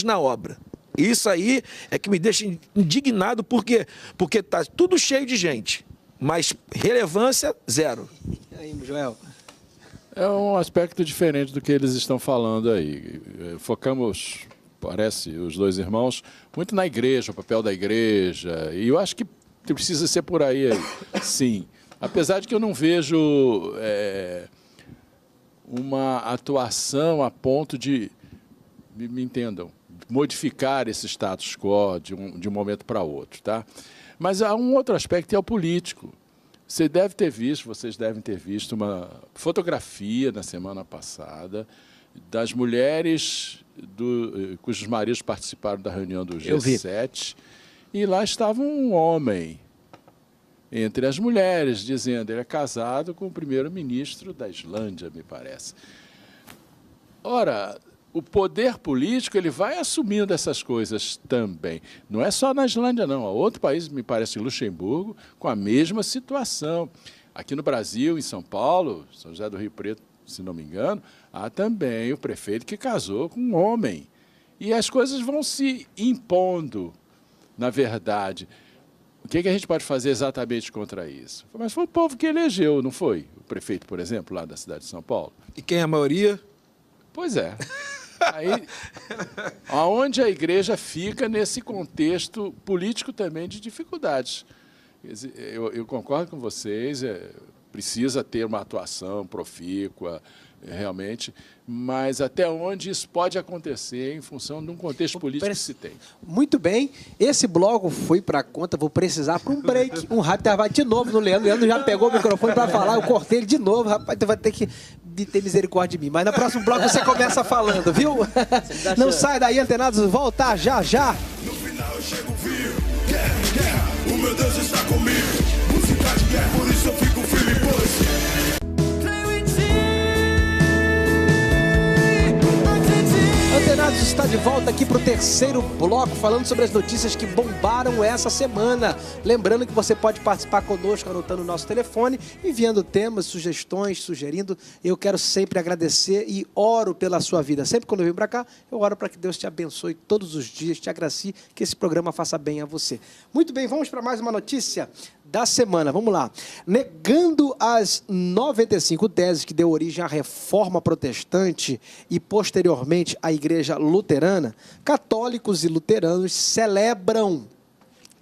na obra. Isso aí é que me deixa indignado, porque está tudo cheio de gente. Mas relevância, zero. E aí, Joel? É um aspecto diferente do que eles estão falando aí. Focamos parece, os dois irmãos, muito na igreja, o papel da igreja, e eu acho que precisa ser por aí, sim. Apesar de que eu não vejo uma atuação a ponto de, me entendam, modificar esse status quo de um momento para outro, tá? Mas há um outro aspecto, é o político. Vocês devem ter visto uma fotografia na semana passada das mulheres cujos maridos participaram da reunião do G7, e lá estava um homem entre as mulheres, dizendo ele é casado com o primeiro-ministro da Islândia, me parece. Ora, o poder político ele vai assumindo essas coisas também. Não é só na Islândia, não. Há outro país, me parece, em Luxemburgo, com a mesma situação. Aqui no Brasil, em São Paulo, São José do Rio Preto, se não me engano, há também o prefeito que casou com um homem. E as coisas vão se impondo, na verdade. O que a gente pode fazer exatamente contra isso? Mas foi o povo que elegeu, não foi? O prefeito, por exemplo, lá da cidade de São Paulo. E quem é a maioria? Pois é. Aí, aonde a igreja fica nesse contexto político também de dificuldades. Eu concordo com vocês, precisa ter uma atuação profícua, realmente, mas até onde isso pode acontecer em função de um contexto político que se tem. Muito bem, esse bloco foi para conta, vou precisar para um break. Um rápido vai de novo no Leandro. O Leandro já pegou o microfone para falar, eu cortei ele de novo, rapaz, tu vai ter que ter misericórdia de mim. Mas no próximo bloco você começa falando, viu? Não sai daí, antenados, volta já, já. No final eu chego vivo, guerra, o meu Deus está comigo. Música de guerra, por isso eu fico firme, pois Antenados está de volta aqui para o terceiro bloco, falando sobre as notícias que bombaram essa semana. Lembrando que você pode participar conosco anotando o nosso telefone, enviando temas, sugestões, sugerindo. Eu quero sempre agradecer e oro pela sua vida. Sempre quando eu venho para cá, eu oro para que Deus te abençoe todos os dias, te agracie, que esse programa faça bem a você. Muito bem, vamos para mais uma notícia da semana. Vamos lá. Negando as 95 teses que deu origem à Reforma Protestante e, posteriormente, à Igreja Luterana, católicos e luteranos celebram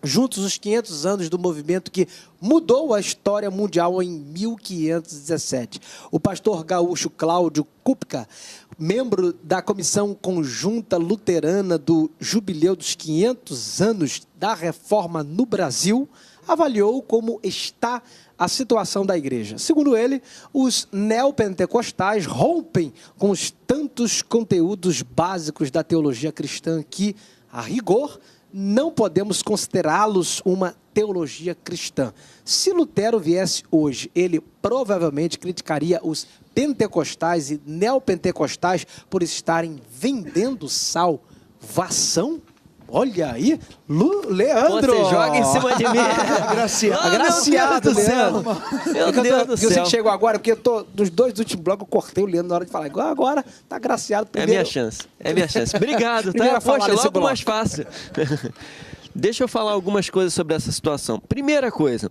juntos os 500 anos do movimento que mudou a história mundial em 1517. O pastor gaúcho Cláudio Kupka, membro da Comissão Conjunta Luterana do Jubileu dos 500 anos da Reforma no Brasil, avaliou como está a situação da igreja. Segundo ele, os neopentecostais rompem com os tantos conteúdos básicos da teologia cristã que, a rigor, não podemos considerá-los uma teologia cristã. Se Lutero viesse hoje, ele provavelmente criticaria os pentecostais e neopentecostais por estarem vendendo salvação? Olha aí, Leandro! Você joga em cima de mim. Agraciado, Leandro. Meu Deus do céu. Você que chegou agora, porque eu tô dos dois últimos blocos, eu cortei o Leandro na hora de falar. Agora tá agraciado. Primeiro... É minha chance. Obrigado, tá? Poxa, logo mais fácil. Deixa eu falar algumas coisas sobre essa situação. Primeira coisa,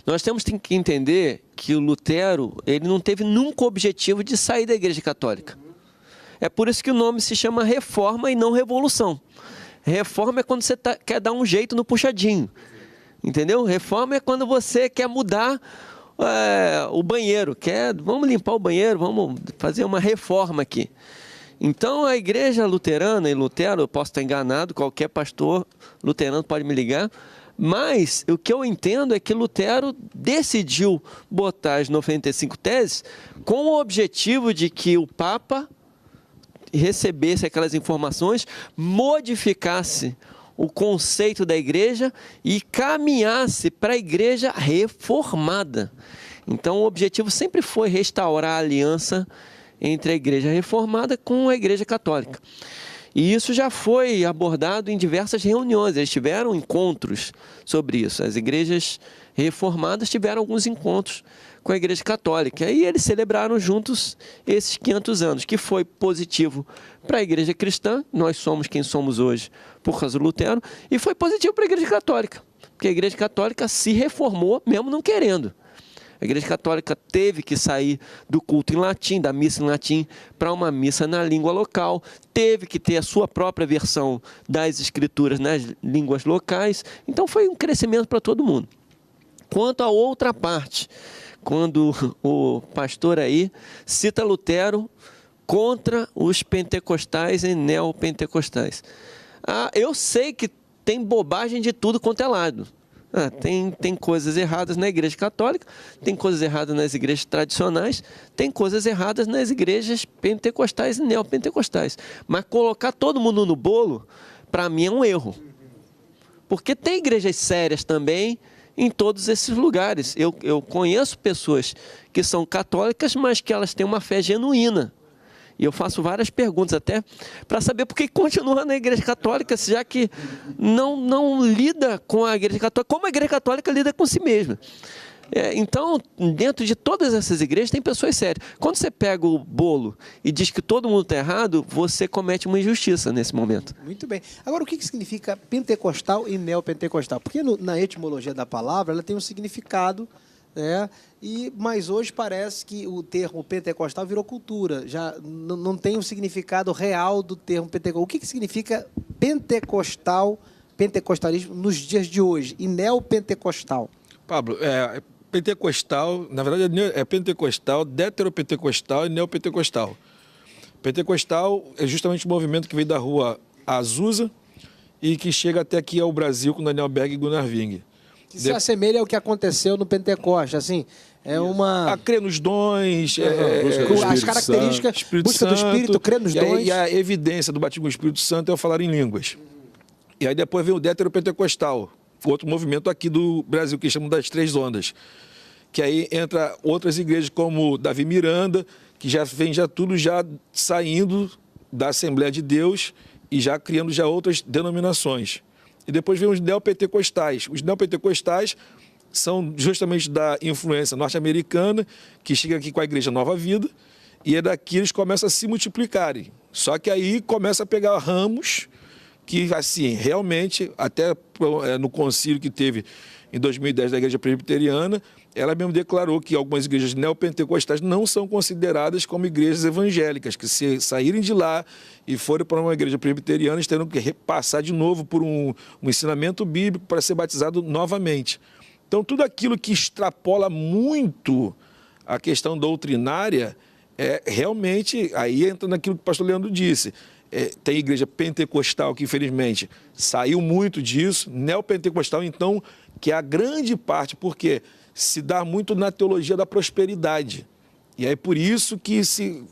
nós temos que entender que o Lutero, ele não teve nunca o objetivo de sair da Igreja Católica. É por isso que o nome se chama Reforma e não Revolução. Reforma é quando você quer dar um jeito no puxadinho, entendeu? Reforma é quando você quer mudar o banheiro, vamos limpar o banheiro, vamos fazer uma reforma aqui. Então a igreja luterana e Lutero, eu posso estar enganado, qualquer pastor luterano pode me ligar, mas o que eu entendo é que Lutero decidiu botar as 95 teses com o objetivo de que o Papa recebesse aquelas informações, modificasse o conceito da igreja e caminhasse para a igreja reformada. Então, o objetivo sempre foi restaurar a aliança entre a igreja reformada com a igreja católica. E isso já foi abordado em diversas reuniões, eles tiveram encontros sobre isso. As igrejas reformadas tiveram alguns encontros com a Igreja Católica. E eles celebraram juntos esses 500 anos, que foi positivo para a Igreja Cristã, nós somos quem somos hoje por causa do Lutero, e foi positivo para a Igreja Católica, porque a Igreja Católica se reformou mesmo não querendo. A Igreja Católica teve que sair do culto em latim, da missa em latim, para uma missa na língua local, teve que ter a sua própria versão das escrituras nas línguas locais. Então foi um crescimento para todo mundo. Quanto à outra parte, quando o pastor aí cita Lutero contra os pentecostais e neopentecostais. Eu sei que tem bobagem de tudo quanto é lado. Tem coisas erradas na Igreja Católica, tem coisas erradas nas igrejas tradicionais, tem coisas erradas nas igrejas pentecostais e neopentecostais. Mas colocar todo mundo no bolo, para mim, é um erro. Porque tem igrejas sérias também em todos esses lugares. Eu conheço pessoas que são católicas, mas que elas têm uma fé genuína. E eu faço várias perguntas até para saber por que continua na Igreja Católica, já que não lida com a Igreja Católica, como a Igreja Católica lida com si mesma. Então, dentro de todas essas igrejas tem pessoas sérias. Quando você pega o bolo e diz que todo mundo está errado, você comete uma injustiça nesse momento. Muito bem. Agora, o que significa pentecostal e neopentecostal? Porque na etimologia da palavra, ela tem um significado, né? Mas hoje parece que o termo pentecostal virou cultura, já não tem um significado real do termo pentecostal. O que significa pentecostalismo nos dias de hoje e neopentecostal? Pablo, pentecostal, na verdade é pentecostal, deuteropentecostal e neopentecostal. Pentecostal é justamente o movimento que veio da rua Azusa e que chega até aqui ao Brasil com Daniel Berg e Gunnar Wing. Que se assemelha ao que aconteceu no Pentecoste, assim, é uma... A crer nos dons, as características, busca do Espírito, crer nos dons. E a evidência do batismo com o Espírito Santo é o falar em línguas. E aí depois vem o deuteropentecostal, outro movimento aqui do Brasil, que chamam das Três Ondas. Que aí entra outras igrejas como Davi Miranda, que já vem tudo saindo da Assembleia de Deus e já criando outras denominações. E depois vem os neopentecostais. Os neopentecostais são justamente da influência norte-americana, que chega aqui com a Igreja Nova Vida, e é daqui eles começam a se multiplicarem. Só que aí começa a pegar ramos que, assim, realmente, até no concílio que teve em 2010 da Igreja Presbiteriana, ela mesmo declarou que algumas igrejas neopentecostais não são consideradas como igrejas evangélicas, que se saírem de lá e forem para uma igreja presbiteriana, eles terão que repassar de novo por um ensinamento bíblico para ser batizado novamente. Então, tudo aquilo que extrapola muito a questão doutrinária, realmente, aí entra naquilo que o pastor Leandro disse. Tem igreja pentecostal que, infelizmente, saiu muito disso, neopentecostal, então, que é a grande parte, porque se dá muito na teologia da prosperidade. E aí por isso que se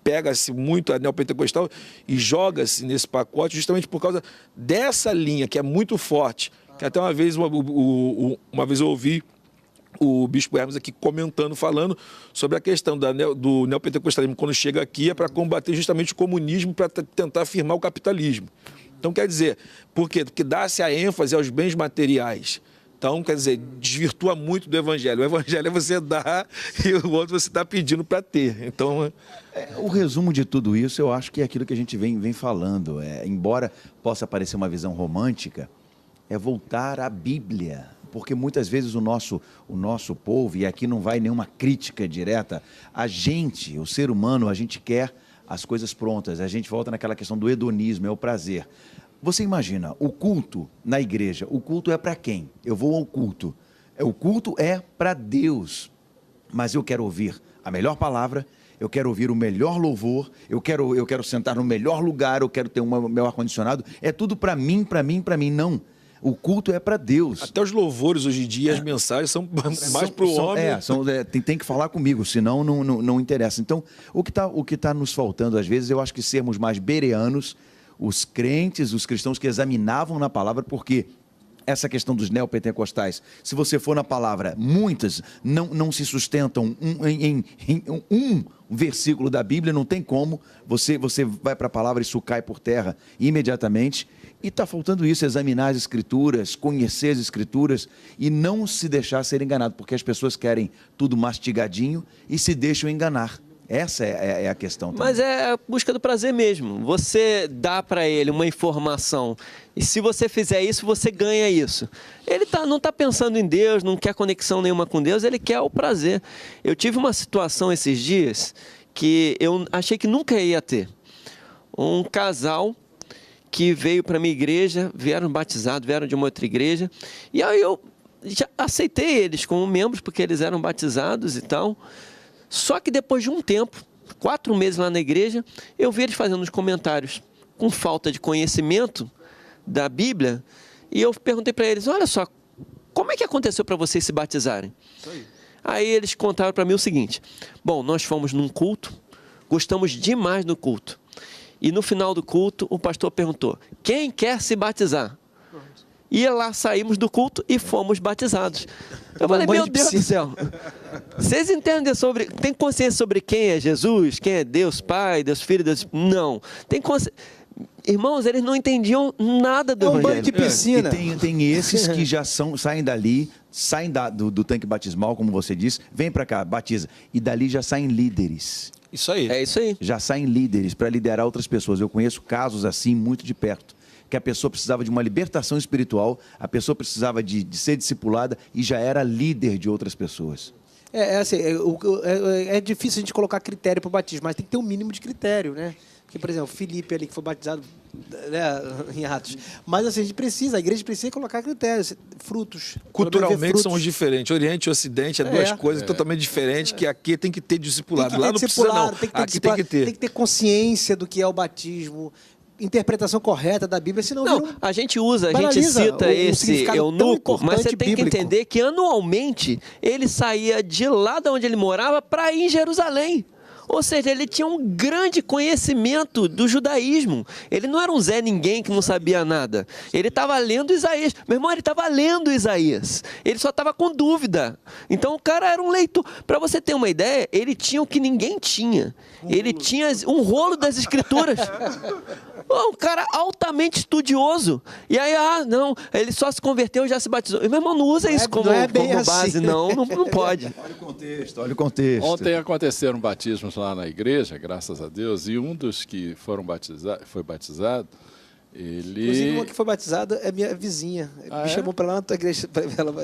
pega-se muito a neopentecostal e joga-se nesse pacote justamente por causa dessa linha que é muito forte. Que até uma vez eu ouvi o Bispo Hermes aqui comentando, falando sobre a questão do neopentecostalismo. Quando chega aqui é para combater justamente o comunismo, para tentar afirmar o capitalismo. Então, quer dizer, por quê? Porque dá-se a ênfase aos bens materiais. Então, quer dizer, desvirtua muito do evangelho. O evangelho é você dar e o outro você está pedindo para ter. Então, o resumo de tudo isso, eu acho que é aquilo que a gente vem falando. Embora possa parecer uma visão romântica, é voltar à Bíblia. Porque muitas vezes o nosso povo, e aqui não vai nenhuma crítica direta, o ser humano, a gente quer as coisas prontas. A gente volta naquela questão do hedonismo, é o prazer. Você imagina, o culto na igreja, o culto é para quem? Eu vou ao culto. O culto é para Deus, mas eu quero ouvir a melhor palavra, eu quero ouvir o melhor louvor, eu quero sentar no melhor lugar, eu quero ter meu ar-condicionado. É tudo para mim, não. O culto é para Deus. Até os louvores hoje em dia, as mensagens são mais para o homem. Tem que falar comigo, senão não interessa. Então, o que tá nos faltando às vezes, eu acho que sermos mais bereanos, os crentes, os cristãos que examinavam na palavra, porque essa questão dos neopentecostais, se você for na palavra, muitas não se sustentam em um versículo da Bíblia, não tem como, você vai para a palavra e isso cai por terra imediatamente, e está faltando isso, examinar as Escrituras, conhecer as Escrituras e não se deixar ser enganado, porque as pessoas querem tudo mastigadinho e se deixam enganar. Essa é a questão também. Mas é a busca do prazer mesmo. Você dá para ele uma informação e se você fizer isso, você ganha isso. Ele não está pensando em Deus, não quer conexão nenhuma com Deus, ele quer o prazer. Eu tive uma situação esses dias que eu achei que nunca ia ter. Um casal que veio para a minha igreja, vieram batizados, vieram de uma outra igreja, e aí eu já aceitei eles como membros, porque eles eram batizados e tal. Só que depois de um tempo, 4 meses lá na igreja, eu vi eles fazendo uns comentários com falta de conhecimento da Bíblia, e eu perguntei para eles, olha só, como é que aconteceu para vocês se batizarem? Aí eles contaram para mim o seguinte, bom, nós fomos num culto, gostamos demais do culto, e no final do culto o pastor perguntou, quem quer se batizar? E lá saímos do culto e fomos batizados. Eu falei, meu Deus do céu, vocês entendem tem consciência sobre quem é Jesus, quem é Deus Pai, Deus Filho, Deus... Não. Tem consciência... Irmãos, eles não entendiam nada do evangelho. Banho de piscina. E tem esses que já saem dali, saem do tanque batismal, como você disse, vem para cá, batiza. E dali já saem líderes. Isso aí. É isso aí. Já saem líderes para liderar outras pessoas. Eu conheço casos assim muito de perto. Que a pessoa precisava de uma libertação espiritual, a pessoa precisava de ser discipulada e já era líder de outras pessoas. É difícil a gente colocar critério para o batismo, mas tem que ter um mínimo de critério, né? Porque, por exemplo, Filipe ali que foi batizado, né, em Atos. Mas assim, a igreja precisa colocar critérios, frutos. Culturalmente somos diferentes. Oriente e Ocidente duas coisas totalmente diferentes, que aqui tem que ter discipulado. Lá não precisa não. Aqui tem que ter. Tem que ter consciência do que é o batismo, interpretação correta da Bíblia, senão a gente cita esse eunuco, mas você tem que entender que anualmente ele saía de lá de onde ele morava para ir em Jerusalém. Ou seja, ele tinha um grande conhecimento do judaísmo. Ele não era um Zé Ninguém que não sabia nada. Ele estava lendo Isaías. Meu irmão, ele estava lendo Isaías. Ele só estava com dúvida. Então o cara era um leitor. Para você ter uma ideia, ele tinha o que ninguém tinha. Ele tinha um rolo das escrituras. Um cara altamente estudioso. E aí, não, ele só se converteu e já se batizou. E, meu irmão, não usa isso como base, não pode. Olha o contexto. Ontem aconteceram batismos lá na igreja, graças a Deus, e um dos que foi batizado, ele... Inclusive, uma que foi batizada é minha vizinha. Me chamou para lá na tua igreja,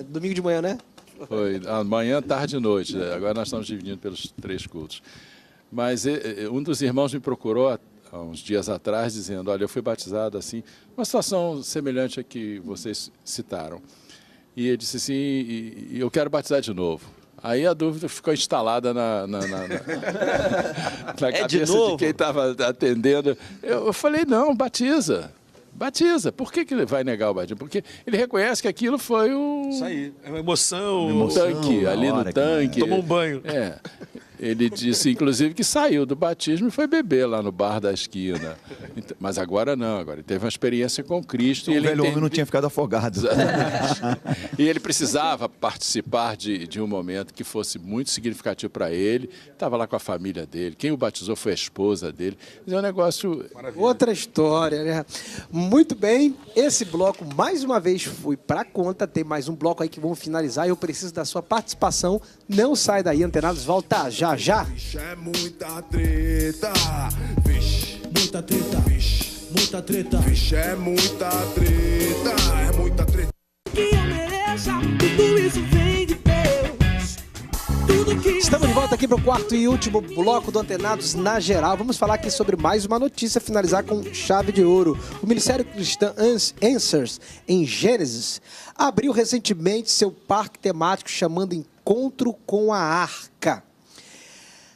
domingo de manhã, né? Foi amanhã, tarde e noite. Agora nós estamos dividindo pelos 3 cultos. Mas um dos irmãos me procurou há uns dias atrás, dizendo, olha, eu fui batizado assim, uma situação semelhante à que vocês citaram. E ele disse assim, eu quero batizar de novo. Aí a dúvida ficou instalada na cabeça de quem estava atendendo. Eu falei, não, batiza. Por que ele vai negar o batismo? Porque ele reconhece que aquilo foi Isso aí, é uma emoção. Um tanque, ali no tanque. Tomou um banho. Ele disse, inclusive, que saiu do batismo e foi beber lá no bar da esquina. Mas agora não, agora ele teve uma experiência com Cristo. O velho homem não tinha ficado afogado. E ele precisava participar de um momento que fosse muito significativo para ele. Estava lá com a família dele. Quem o batizou foi a esposa dele. É um negócio... Outra história, né? Muito bem, esse bloco, mais uma vez, fui para conta. Tem mais um bloco aí que vamos finalizar. Eu preciso da sua participação. Não sai daí, Antenados. Volta já. Vixe, é muita treta. Vixe, muita treta. Vixe, muita treta. Vixe, é muita treta. É muita treta. Que eu mereça, tudo isso vem de Deus. Tudo que Estamos de volta aqui para o quarto e último bloco do Antenados na Geral. Vamos falar aqui sobre mais uma notícia, finalizar com chave de ouro. O Ministério Cristão Answers, em Gênesis, abriu recentemente seu parque temático chamando Encontro com a Arca,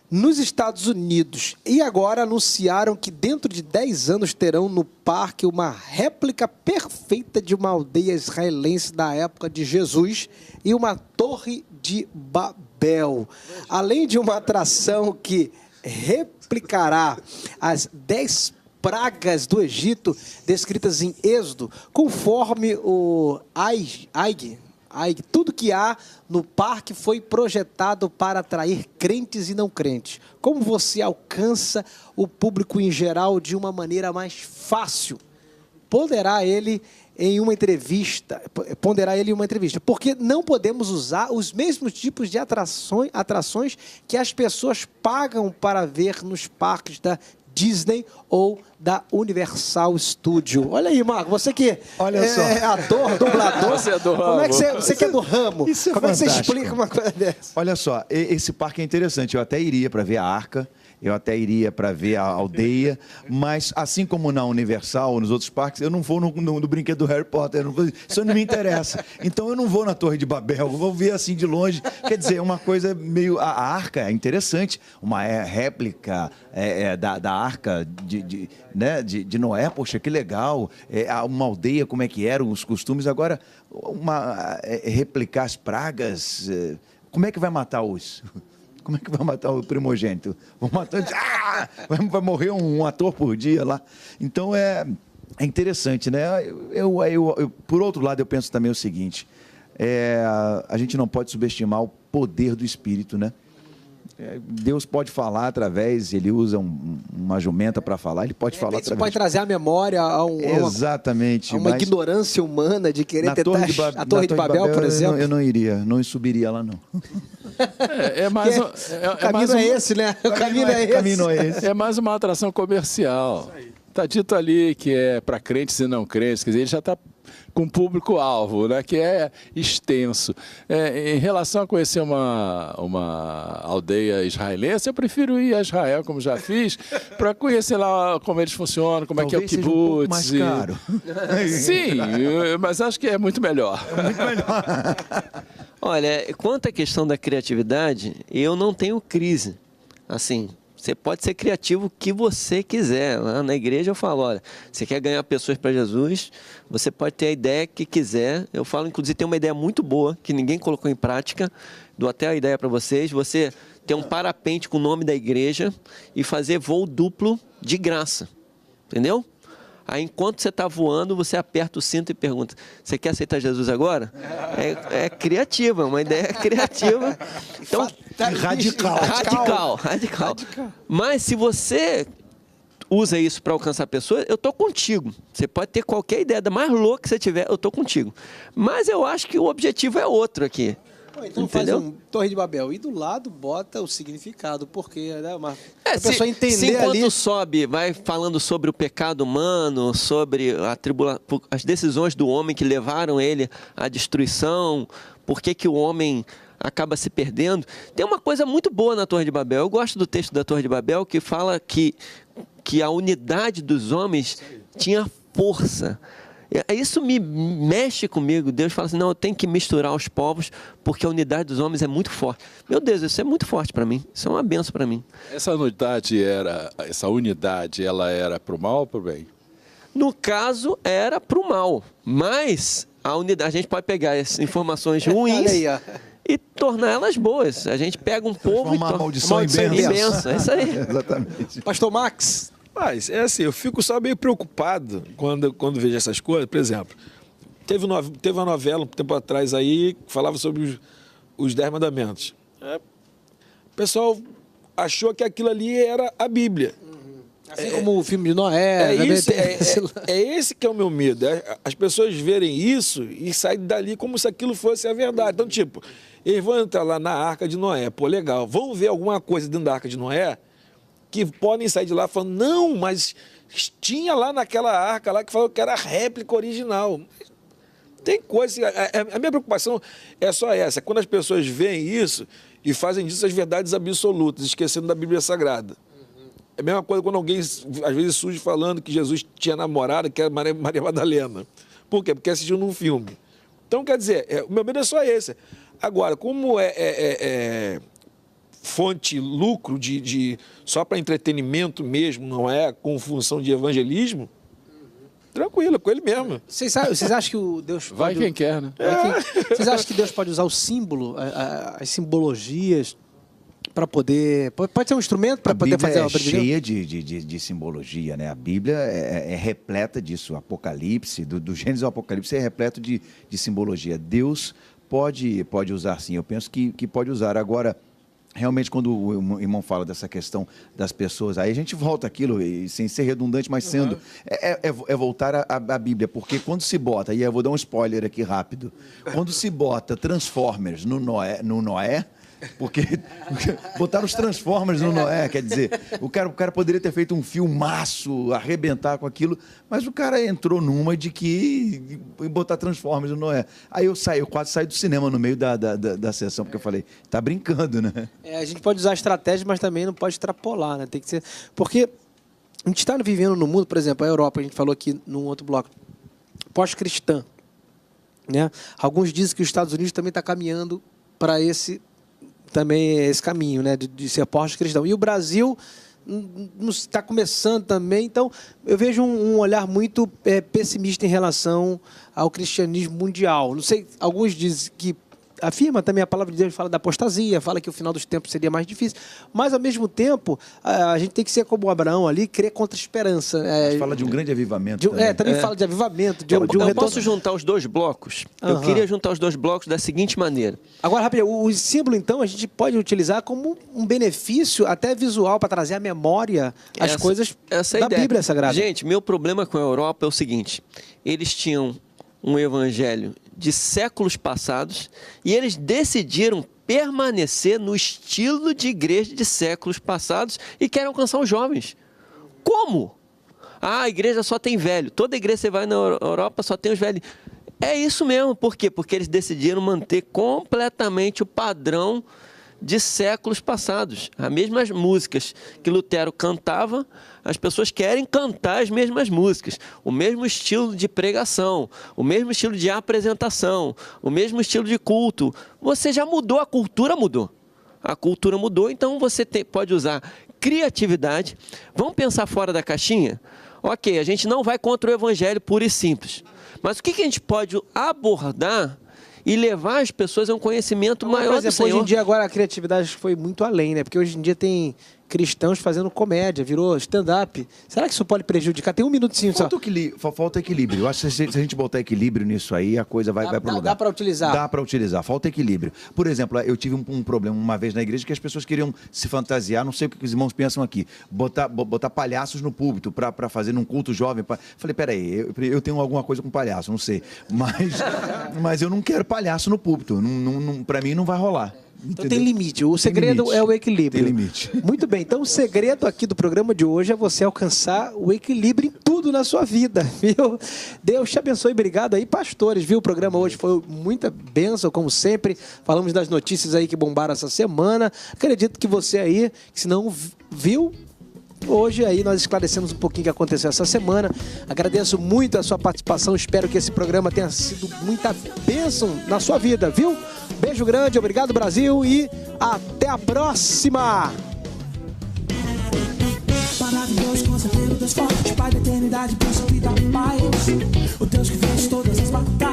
nos Estados Unidos. E agora anunciaram que dentro de 10 anos terão no parque uma réplica perfeita de uma aldeia israelense da época de Jesus e uma torre de Babel. Além de uma atração que replicará as 10 pragas do Egito descritas em Êxodo, conforme o Aig, tudo que há no parque foi projetado para atrair crentes e não crentes. Como você alcança o público em geral de uma maneira mais fácil? Poderá ele em uma entrevista, ponderar ele em uma entrevista, porque não podemos usar os mesmos tipos de atrações que as pessoas pagam para ver nos parques da Disney ou da Universal Studio. Olha aí, Marco, você que é ator, dublador. Você é do ramo. Como é que você que é do ramo? Isso é como é que você fantástico. explica uma coisa dessa? Olha só, esse parque é interessante. Eu até iria para ver a Arca, eu até iria para ver a aldeia, mas assim como na Universal ou nos outros parques, eu não vou no brinquedo do Harry Potter, isso não me interessa. Então eu não vou na Torre de Babel, eu vou ver assim de longe. Quer dizer, uma coisa meio... A Arca é interessante, uma réplica da Arca de Noé, poxa, que legal. Uma aldeia, como é que eram os costumes. Agora, replicar as pragas, como é que vai matar os... Como é que vai matar o primogênito? Vão matando, vai morrer um ator por dia lá. Então é interessante, né? Por outro lado, eu penso também o seguinte: a gente não pode subestimar o poder do Espírito, né? Deus pode falar através, ele usa uma jumenta para falar, ele pode falar Isso através. pode trazer à memória Exatamente. a uma mas ignorância humana de querer na tentar a Torre de Babel, por exemplo. eu não iria, não subiria lá, não. O caminho é esse, né? O caminho é esse. Caminho é esse. É mais uma atração comercial. Está dito ali que é para crentes e não crentes, quer dizer, ele já está com público-alvo, né, que é extenso. Em relação a conhecer uma aldeia israelense, eu prefiro ir a Israel, como já fiz, para conhecer lá como eles funcionam, como Talvez é que é o seja um pouco kibbutz. mais caro. Sim, mas acho que é muito melhor. Olha, quanto à questão da criatividade, eu não tenho crise. Assim, você pode ser criativo o que você quiser. Lá na igreja eu falo, olha, você quer ganhar pessoas para Jesus, você pode ter a ideia que quiser. Eu falo, inclusive, tem uma ideia muito boa, que ninguém colocou em prática. Dou até a ideia para vocês. Você ter um parapente com o nome da igreja e fazer voo duplo de graça. Entendeu? Aí, enquanto você está voando, você aperta o cinto e pergunta, você quer aceitar Jesus agora? É criativa, uma ideia criativa. Então, Radical. Mas se você usa isso para alcançar pessoas, eu estou contigo. Você pode ter qualquer ideia da mais louca que você tiver, eu estou contigo. Mas eu acho que o objetivo é outro aqui. Então entendeu? faz Torre de Babel e do lado bota o significado, porque a se, pessoa entender se enquanto ali... sobe, vai falando sobre o pecado humano, sobre as decisões do homem que levaram ele à destruição, por que o homem acaba se perdendo. Tem uma coisa muito boa na Torre de Babel. Eu gosto do texto da Torre de Babel que fala que a unidade dos homens tinha força. Isso me mexe comigo. Deus fala assim, não, eu tenho que misturar os povos porque a unidade dos homens é muito forte. Meu Deus, isso é muito forte para mim. Isso é uma benção para mim. Essa unidade, ela era para o mal ou para o bem? No caso, era para o mal. Mas a unidade, a gente pode pegar essas informações ruins e tornar elas boas. A gente pega um povo e torna uma maldição em bênção. É isso aí. Exatamente. Pastor Max... Mas, é assim, eu fico só meio preocupado quando vejo essas coisas. Por exemplo, teve uma novela um tempo atrás aí que falava sobre os 10 mandamentos. O pessoal achou que aquilo ali era a Bíblia. Assim como o filme de Noé. Esse que é o meu medo. As pessoas verem isso e saírem dali como se aquilo fosse a verdade. Então, tipo, eles vão entrar lá na Arca de Noé. Pô, legal. Vão ver alguma coisa dentro da Arca de Noé que podem sair de lá falando, não, mas tinha lá naquela arca lá que falou que era a réplica original. Tem coisa... A minha preocupação é só essa. Quando as pessoas veem isso e fazem disso as verdades absolutas, esquecendo da Bíblia Sagrada. É a mesma coisa quando alguém, às vezes, surge falando que Jesus tinha namorada, que era Maria Madalena. Por quê? Porque assistiu num filme. Então, quer dizer, o meu medo é só esse. Agora, como fonte lucro só para entretenimento mesmo, não é com função de evangelismo, tranquilo, com ele mesmo. Vocês acham que o Deus Vai quem quer, né? Vocês acham que Deus pode usar o símbolo, as simbologias, para poder... Pode ser um instrumento para poder fazer a obra de Deus? Cheia de simbologia, né? A Bíblia é repleta disso. O Apocalipse, do Gênesis ao Apocalipse, é repleto de simbologia. Deus pode usar, sim. Eu penso que pode usar. Agora, realmente, quando o irmão fala dessa questão das pessoas, aí a gente volta àquilo, e sem ser redundante, mas sendo, é voltar à Bíblia, porque quando se bota, e eu vou dar um spoiler aqui rápido, quando se bota Transformers no Noé, porque botaram os Transformers no Noé, quer dizer, o cara poderia ter feito um filmaço, arrebentar com aquilo, mas o cara entrou numa de que botar Transformers no Noé. Aí eu quase saí do cinema no meio da sessão, porque eu falei, tá brincando, né? A gente pode usar estratégia, mas também não pode extrapolar, né? Tem que ser... Porque a gente está vivendo no mundo, por exemplo, a Europa, a gente falou aqui num outro bloco, pós-cristã, né? Alguns dizem que os Estados Unidos também está caminhando para esse caminho, né, de ser pós-cristão. E o Brasil está começando também, então eu vejo um olhar muito pessimista em relação ao cristianismo mundial. Não sei, alguns dizem que afirma também, a palavra de Deus fala da apostasia, fala que o final dos tempos seria mais difícil, mas ao mesmo tempo a gente tem que ser como Abraão ali, crer contra a esperança. Fala de um grande avivamento. Também fala de avivamento. Eu posso juntar os dois blocos? Eu queria juntar os dois blocos da seguinte maneira. Agora, rapidinho, o símbolo, então, a gente pode utilizar como um benefício até visual para trazer à memória as coisas da Bíblia Sagrada. Gente, meu problema com a Europa é o seguinte, eles tinham um evangelho de séculos passados e eles decidiram permanecer no estilo de igreja de séculos passados e querem alcançar os jovens. Como? A igreja só tem velho. Toda igreja que você vai na Europa só tem os velhos. É isso mesmo. Por quê? Porque eles decidiram manter completamente o padrão de séculos passados. As mesmas músicas que Lutero cantava, as pessoas querem cantar as mesmas músicas, o mesmo estilo de pregação, o mesmo estilo de apresentação, o mesmo estilo de culto. Você já mudou, a cultura mudou. A cultura mudou, então você pode usar criatividade. Vamos pensar fora da caixinha? Ok, a gente não vai contra o evangelho puro e simples, mas o que a gente pode abordar e levar as pessoas a um conhecimento maior do Senhor? Hoje em dia, agora, a criatividade foi muito além, né? Porque hoje em dia tem cristãos fazendo comédia, virou stand-up. Será que isso pode prejudicar? Tem um minutinho só. Falta equilíbrio. Eu acho que se a gente botar equilíbrio nisso aí, a coisa vai para o lugar. Dá para utilizar. Dá para utilizar. Falta equilíbrio. Por exemplo, eu tive um problema uma vez na igreja que as pessoas queriam se fantasiar, não sei o que os irmãos pensam aqui, botar palhaços no púlpito para fazer num culto jovem. Falei, peraí, eu tenho alguma coisa com palhaço, não sei. Mas eu não quero palhaço no púlpito. Para mim não vai rolar. Então entendeu? Tem limite. O segredo é o equilíbrio. Tem limite. Muito bem. Então o segredo aqui do programa de hoje é você alcançar o equilíbrio em tudo na sua vida, viu? Deus te abençoe. Obrigado aí, pastores, viu? O programa hoje foi muita bênção, como sempre. Falamos das notícias aí que bombaram essa semana. Acredito que você aí, que se não viu, hoje aí nós esclarecemos um pouquinho o que aconteceu essa semana. Agradeço muito a sua participação. Espero que esse programa tenha sido muita bênção na sua vida, viu? Beijo grande, obrigado Brasil e até a próxima! Maravilhoso, conselheiro, Deus forte, Pai da eternidade, príncipe da paz, o Deus que fez todas as batalhas.